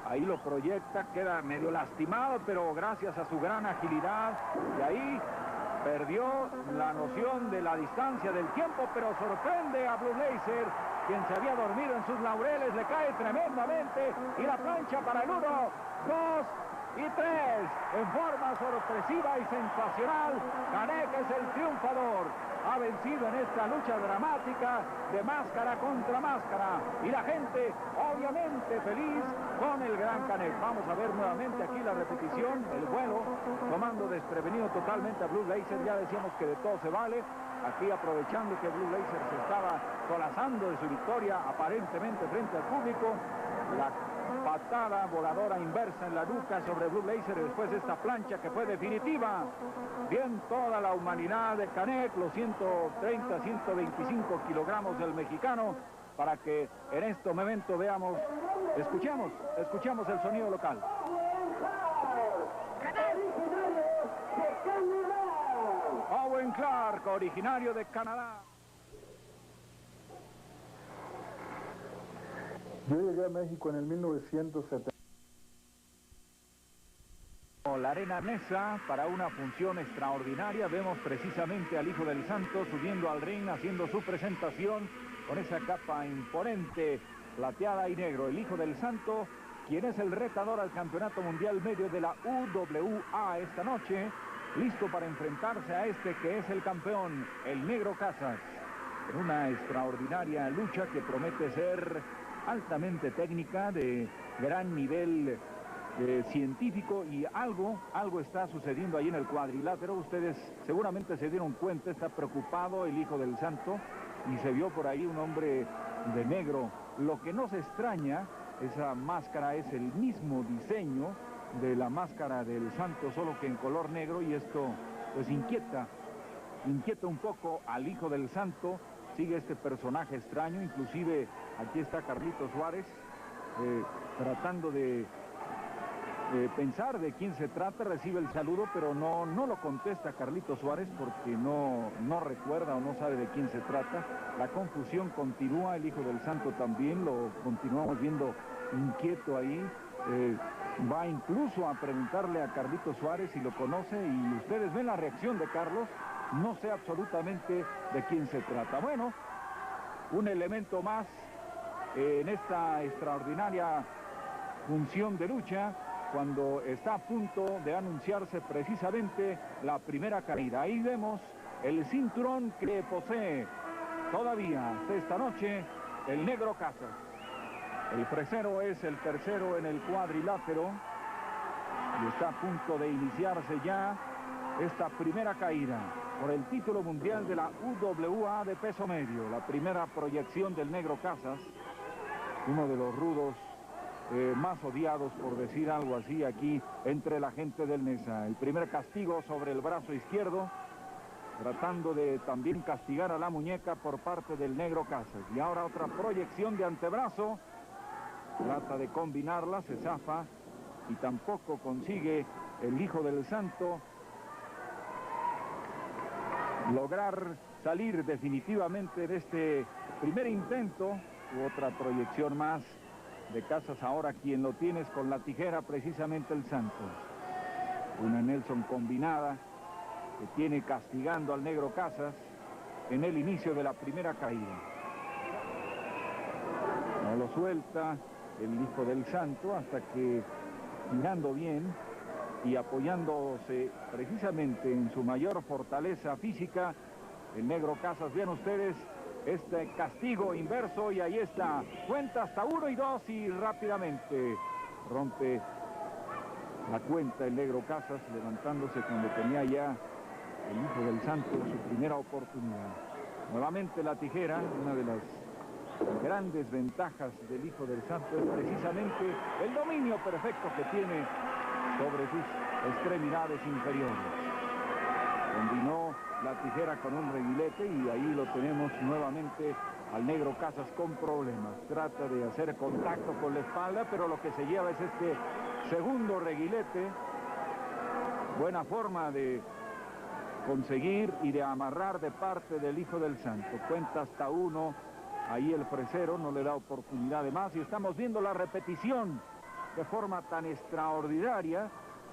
Ahí lo proyecta, queda medio lastimado, pero gracias a su gran agilidad, y ahí perdió la noción de la distancia del tiempo, pero sorprende a Blue Blazer, quien se había dormido en sus laureles, le cae tremendamente, y la plancha para el 1, 2 y 3, en forma sorpresiva y sensacional. Canek es el triunfador, ha vencido en esta lucha dramática de máscara contra máscara, y la gente obviamente feliz con el gran Canek. Vamos a ver nuevamente aquí la repetición, el vuelo, tomando desprevenido totalmente a Blue Blazer. Ya decíamos que de todo se vale, aquí aprovechando que Blue Blazer se estaba solazando de su victoria aparentemente frente al público, la patada voladora inversa en la nuca sobre Blue Blazer, después de esta plancha que fue definitiva. Bien toda la humanidad de Canek, los 130, 125 kilogramos del mexicano, para que en este momento veamos, escuchemos el sonido local. ¡Canek! Clark, originario de Canadá. Yo llegué a México en el 1970. La Arena Nesa para una función extraordinaria. Vemos precisamente al Hijo del Santo subiendo al ring, haciendo su presentación con esa capa imponente, plateada y negro. El Hijo del Santo, quien es el retador al Campeonato Mundial Medio de la UWA esta noche, listo para enfrentarse a este que es el campeón, el Negro Casas, en una extraordinaria lucha que promete ser altamente técnica, de gran nivel científico, y algo está sucediendo ahí en el cuadrilátero. Ustedes seguramente se dieron cuenta, está preocupado el Hijo del Santo y se vio por ahí un hombre de negro. Lo que nos extraña, esa máscara es el mismo diseño de la máscara del Santo, solo que en color negro, y esto pues inquieta un poco al Hijo del Santo. Sigue este personaje extraño, inclusive aquí está Carlitos Suárez tratando de pensar de quién se trata. Recibe el saludo, pero no lo contesta Carlitos Suárez porque no recuerda o no sabe de quién se trata. La confusión continúa, el Hijo del Santo también lo continuamos viendo inquieto ahí. Va incluso a preguntarle a Carlitos Suárez si lo conoce, y ustedes ven la reacción de Carlos. No sé absolutamente de quién se trata. Bueno, un elemento más en esta extraordinaria función de lucha, cuando está a punto de anunciarse precisamente la primera caída. Ahí vemos el cinturón que posee todavía hasta esta noche el Negro Casas. El fresero es el tercero en el cuadrilátero y está a punto de iniciarse ya esta primera caída por el título mundial de la UWA de peso medio. La primera proyección del Negro Casas, uno de los rudos más odiados, por decir algo así, aquí entre la gente del Nesa. El primer castigo sobre el brazo izquierdo, tratando de también castigar a la muñeca por parte del Negro Casas. Y ahora otra proyección de antebrazo, trata de combinarla, se zafa y tampoco consigue el Hijo del Santo lograr salir definitivamente de este primer intento. Otra proyección más de Casas, ahora quien lo tiene es con la tijera precisamente el Santos. Una Nelson combinada que tiene castigando al Negro Casas en el inicio de la primera caída. No lo suelta el Hijo del Santo hasta que, mirando bien y apoyándose precisamente en su mayor fortaleza física, el Negro Casas, vean ustedes este castigo inverso, y ahí está, cuenta hasta 1 y 2 y rápidamente rompe la cuenta el Negro Casas, levantándose cuando tenía ya el Hijo del Santo su primera oportunidad. Nuevamente la tijera. Una de las grandes ventajas del Hijo del Santo es precisamente el dominio perfecto que tiene sobre sus extremidades inferiores. Combinó la tijera con un reguilete y ahí lo tenemos nuevamente al Negro Casas con problemas. Trata de hacer contacto con la espalda, pero lo que se lleva es este segundo reguilete. Buena forma de conseguir y de amarrar de parte del Hijo del Santo. Cuenta hasta 1, ahí el fresero no le da oportunidad de más, y estamos viendo la repetición de forma tan extraordinaria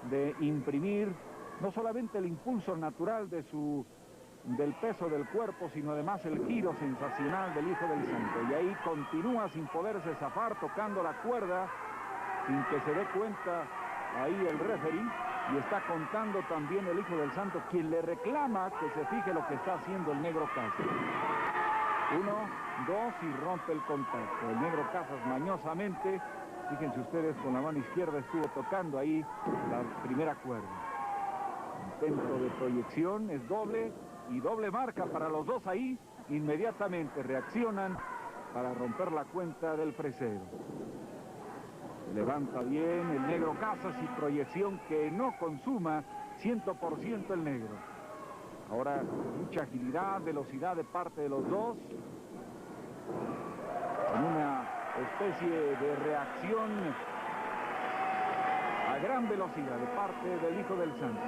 de imprimir no solamente el impulso natural del peso del cuerpo, sino además el giro sensacional del Hijo del Santo. Y ahí continúa sin poderse zafar, tocando la cuerda sin que se dé cuenta ahí el referee, y está contando también el Hijo del Santo, quien le reclama que se fije lo que está haciendo el Negro Casas. 1, 2 y rompe el contacto. El Negro Casas mañosamente, fíjense ustedes, con la mano izquierda estuvo tocando ahí la primera cuerda. Intento de proyección, es doble y doble marca para los dos ahí. Inmediatamente reaccionan para romper la cuenta del fresero. Levanta bien el Negro Casas y proyección que no consuma 100% el negro. Ahora mucha agilidad, velocidad de parte de los dos, en una especie de reacción a gran velocidad de parte del Hijo del Santo.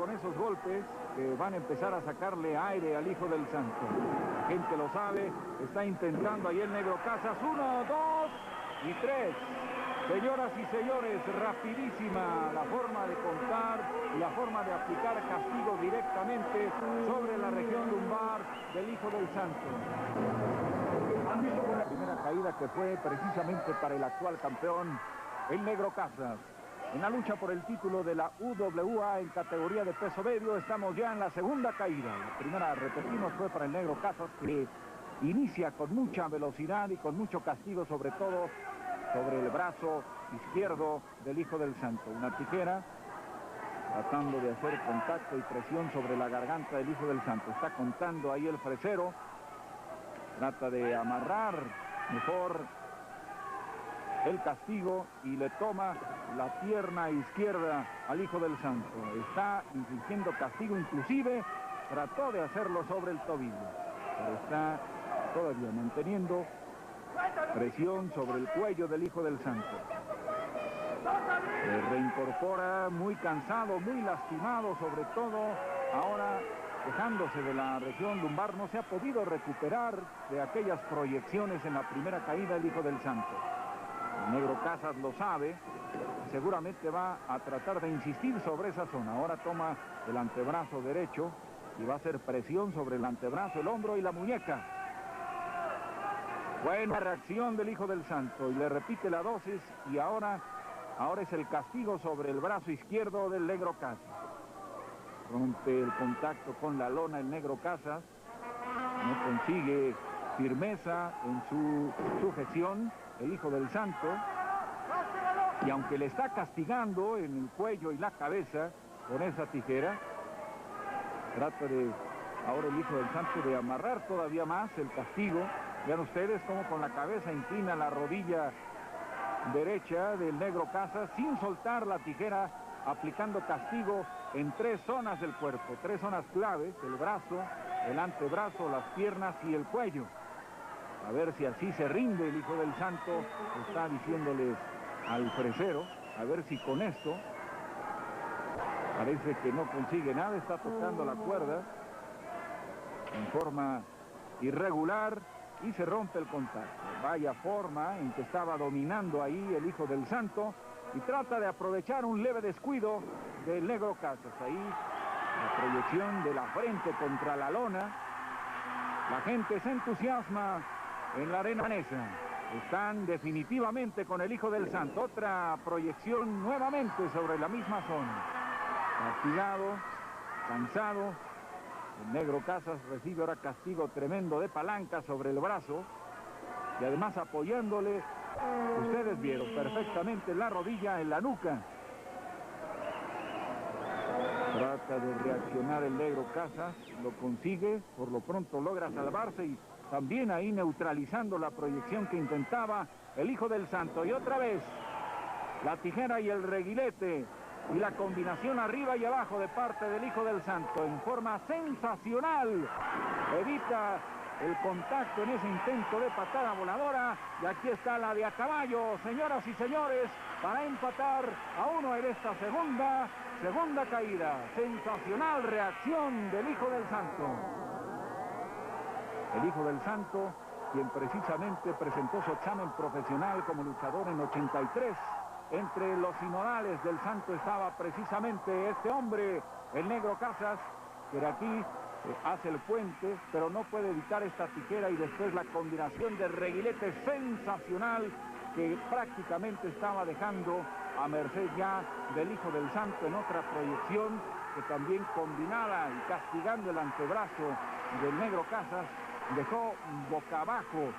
con esos golpes que van a empezar a sacarle aire al hijo del santo. La gente lo sabe, está intentando ahí el Negro Casas. 1, 2 y 3. Señoras y señores, rapidísima la forma de contar y la forma de aplicar castigo directamente sobre la región lumbar del hijo del santo. La primera caída que fue precisamente para el actual campeón, el Negro Casas. En la lucha por el título de la UWA en categoría de peso medio, estamos ya en la segunda caída. La primera, repetimos, fue para el Negro Casas, que inicia con mucha velocidad y con mucho castigo, sobre todo sobre el brazo izquierdo del hijo del santo. Una tijera tratando de hacer contacto y presión sobre la garganta del hijo del santo. Está contando ahí el fresero. Trata de amarrar mejor el castigo y le toma la pierna izquierda al hijo del santo. Está infligiendo castigo, inclusive trató de hacerlo sobre el tobillo, pero está todavía manteniendo presión sobre el cuello del hijo del santo. Se reincorpora muy cansado, muy lastimado, sobre todo ahora quejándose de la región lumbar. No se ha podido recuperar de aquellas proyecciones en la primera caída el hijo del santo. El Negro Casas lo sabe, seguramente va a tratar de insistir sobre esa zona. Ahora toma el antebrazo derecho y va a hacer presión sobre el antebrazo, el hombro y la muñeca. Buena reacción del hijo del santo, y le repite la dosis, y ahora es el castigo sobre el brazo izquierdo del Negro Casas. Rompe el contacto con la lona el Negro Casas, no consigue firmeza en su sujeción el hijo del santo, y aunque le está castigando en el cuello y la cabeza con esa tijera, trata de ahora el hijo del santo de amarrar todavía más el castigo. Vean ustedes cómo con la cabeza inclina la rodilla derecha del Negro Casas sin soltar la tijera, aplicando castigo en 3 zonas del cuerpo, 3 zonas claves: el brazo, el antebrazo, las piernas y el cuello. A ver si así se rinde el hijo del santo, está diciéndoles al fresero, a ver si con esto. Parece que no consigue nada, está tocando la cuerda en forma irregular y se rompe el contacto. Vaya forma en que estaba dominando ahí el hijo del santo, y trata de aprovechar un leve descuido del Negro Casas. Ahí la proyección de la frente contra la lona. La gente se entusiasma en la arena danesa. Están definitivamente con el hijo del santo. Otra proyección nuevamente sobre la misma zona. Castigado, cansado, el Negro Casas recibe ahora castigo tremendo de palanca sobre el brazo, y además apoyándole, ustedes vieron perfectamente, la rodilla en la nuca. Trata de reaccionar el Negro Casas, lo consigue, por lo pronto logra salvarse, y también ahí neutralizando la proyección que intentaba el hijo del santo. Y otra vez la tijera y el reguilete, y la combinación arriba y abajo de parte del hijo del santo en forma sensacional. Evita el contacto en ese intento de patada voladora, y aquí está la de a caballo, señoras y señores, para empatar a 1 en esta segunda caída. Sensacional reacción del hijo del santo. El hijo del santo, quien precisamente presentó su examen profesional como luchador en 83. Entre los sinodales del santo estaba precisamente este hombre, el Negro Casas, que de aquí hace el puente, pero no puede evitar esta tijera, y después la combinación de reguilete sensacional que prácticamente estaba dejando a merced ya del hijo del santo en otra proyección, que también combinada y castigando el antebrazo del Negro Casas, dejó boca abajo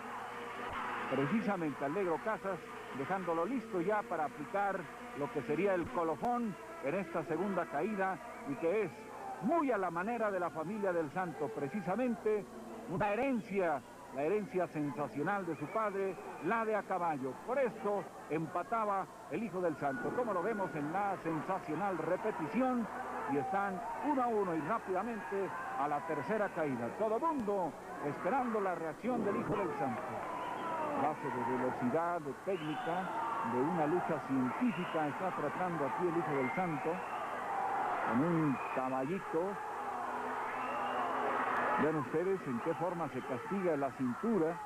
precisamente al Negro Casas, dejándolo listo ya para aplicar lo que sería el colofón en esta segunda caída, y que es muy a la manera de la familia del santo, precisamente una herencia, la herencia sensacional de su padre, la de a caballo. Por esto empataba el hijo del santo, como lo vemos en la sensacional repetición, y están 1-1 y rápidamente a la tercera caída. Todo mundo esperando la reacción del hijo del santo. Base de velocidad, de técnica, de una lucha científica está tratando aquí el hijo del santo. con un caballito. Vean ustedes en qué forma se castiga la cintura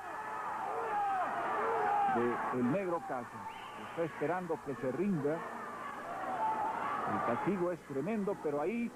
del negro Casa. Está esperando que se rinda. El castigo es tremendo, pero ahí